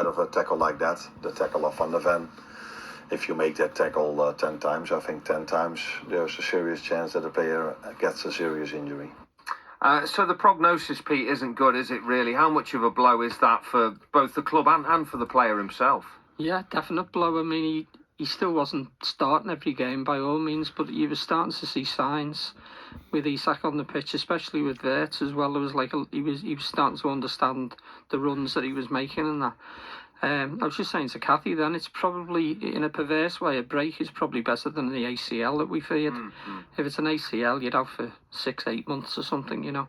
kind of a tackle like that, the tackle of Van der Ven. If you make that tackle 10 times, I think 10 times there's a serious chance that a player gets a serious injury. So the prognosis, Pete, isn't good, is it really? How much of a blow is that for both the club and for the player himself? Yeah, definite blow. I mean, he still wasn't starting every game by all means, but you were starting to see signs with Isak on the pitch, especially with Wirtz as well. It was like he was starting to understand the runs that he was making and that. I was just saying to Kathy then, it's probably, in a perverse way, a break is probably better than the ACL that we feared. If it's an ACL, you'd out for 6-8 months or something, you know.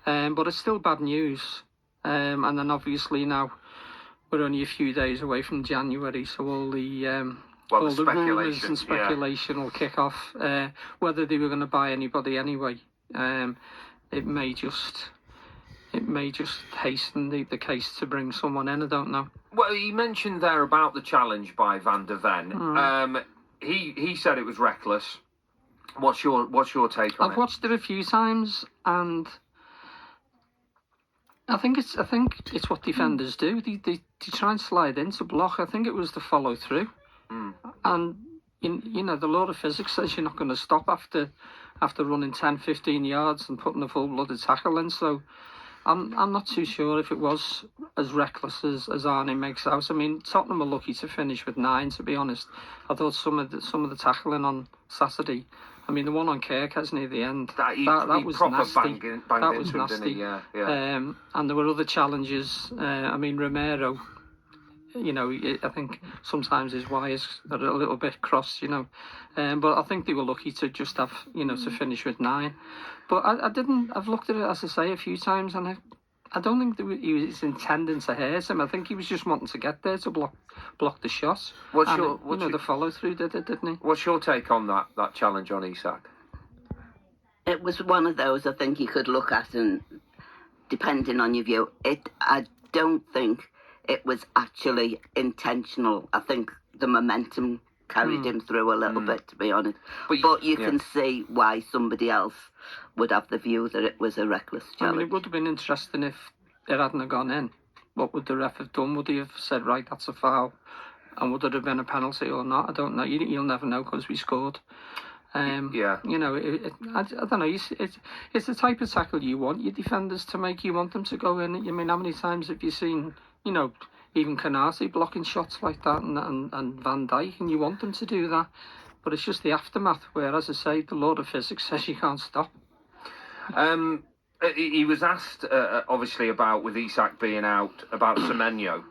But it's still bad news. And then obviously now we're only a few days away from January, so all the rumours and speculation will kick off. Whether they were going to buy anybody anyway, it may just hasten the case to bring someone in. I don't know. Well, you mentioned there about the challenge by Van der Ven. He said it was reckless. What's your take on it? I've watched it a few times, and I think it's what defenders do. They try and slide into block. I think it was the follow through, and you know the law of physics says you're not going to stop after running 10-15 yards and putting a full-blooded tackle in. So I'm not too sure if it was as reckless as Arnie makes out. I mean, Tottenham were lucky to finish with 9, to be honest. I thought some of the tackling on Saturday, I mean, the one on Kerkez near the end, that was nasty. That was nasty. And there were other challenges. I mean, Romero, you know, I think sometimes his wires are a little bit crossed, you know. But I think they were lucky to just have, you know, to finish with 9. But I've looked at it, as I say, a few times, and I don't think he was intending to hurt him. I think he was just wanting to get there to block the shot. The follow through did it, didn't he? What's your take on that challenge on Isak? It was one of those I think you could look at, and depending on your view, I don't think it was actually intentional. I think the momentum carried him through a little bit, to be honest. But you can see why somebody else would have the view that it was a reckless challenge. I mean, it would have been interesting if it hadn't gone in. What would the ref have done? Would he have said, right, that's a foul? And would it have been a penalty or not? I don't know. You'll never know because we scored. You know, I don't know. It's the type of tackle you want your defenders to make. You want them to go in. I mean, how many times have you seen, you know, even Canati blocking shots like that and Van Dijk, and you want them to do that. But it's just the aftermath where, as I say, the law of physics says you can't stop. He was asked, obviously, about, with Isak being out, about Semenyo.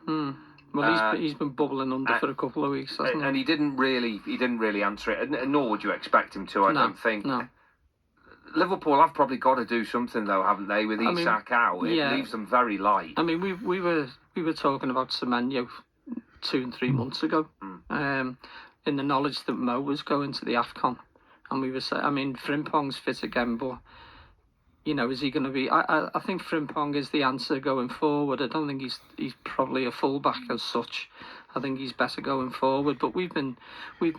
Well, he's been bubbling under for a couple of weeks, hasn't he? And he didn't really answer it, and nor would you expect him to, I don't think. No. Liverpool have probably got to do something, though, haven't they, with Isak out? It leaves them very light. I mean, we were talking about Semenyo 2 and 3 months ago, in the knowledge that Mo was going to the AFCON, and we were saying, I mean, Frimpong's fit again, but you know, is he going to be? I think Frimpong is the answer going forward. I don't think he's probably a fullback as such. I think he's better going forward. But we've been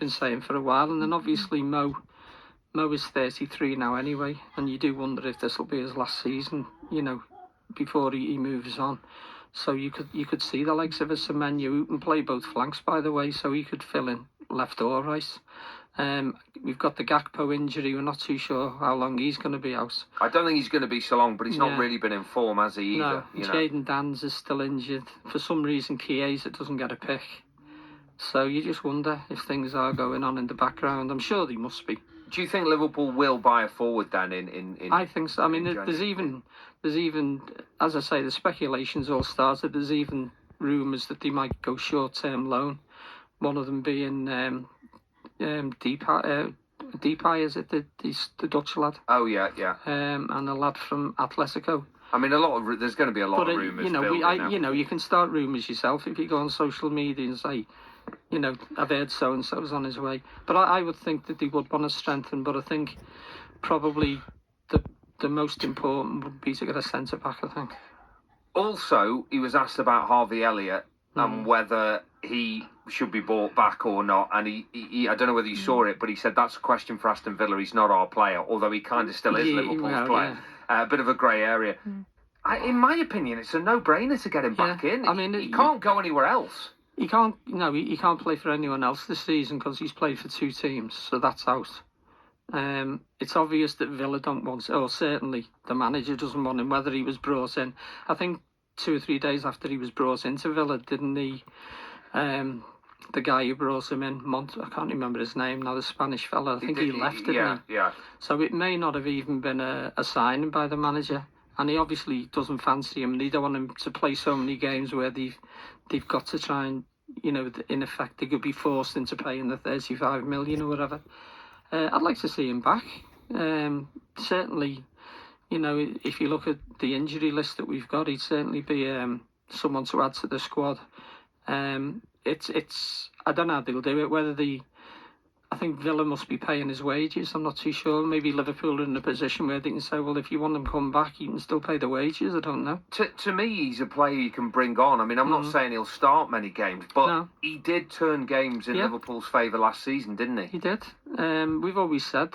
saying for a while, and then obviously Mo is 33 now anyway, and you do wonder if this will be his last season, you know, before he moves on. So you could see the likes of a Semenyo, who can play both flanks, by the way, so he could fill in left or right. We've got the Gakpo injury. We're not too sure how long he's going to be out. I don't think he's going to be so long, but he's not really been in form, has he, either? No, Jadon Danns is still injured. For some reason, Chiesa doesn't get a pick. So you just wonder if things are going on in the background. I'm sure they must be. Do you think Liverpool will buy a forward then? In I think so. I mean, there's even, as I say, the speculations all started. There's even rumours that they might go short-term loan. One of them being Depay, is it the Dutch lad? Oh yeah. And a lad from Atletico. I mean, there's going to be a lot of rumours. You know, you can start rumours yourself if you go on social media and say, you know, I've heard so and so's on his way. But I would think that they would want to strengthen. But I think probably the most important would be to get a centre back, I think. Also, he was asked about Harvey Elliott and whether he should be bought back or not. And he I don't know whether you saw it, but he said that's a question for Aston Villa. He's not our player, although he kind of still is Liverpool's player. A bit of a grey area. In my opinion, it's a no-brainer to get him back in. I mean, he can't go anywhere else. He can't. No, he can't play for anyone else this season because he's played for 2 teams, so that's out. It's obvious that Villa don't want, or certainly the manager doesn't want him. Whether he was brought in, I think 2 or 3 days after he was brought into Villa, didn't he? The guy who brought him in, I can't remember his name now, the Spanish fella. I think he left, didn't he? Yeah. So it may not have even been a signing by the manager. And he obviously doesn't fancy him. They don't want him to play so many games where they've got to try and, in effect, they could be forced into paying the 35 million or whatever. I'd like to see him back. Certainly, if you look at the injury list that we've got, he'd certainly be someone to add to the squad. It's I don't know how they'll do it. I think Villa must be paying his wages. I'm not too sure. Maybe Liverpool are in a position where they can say, well, if you want him to come back, you can still pay the wages. I don't know. To me, he's a player you can bring on. I mean, I'm not saying he'll start many games, but he did turn games in Liverpool's favour last season, didn't he? He did. We've always said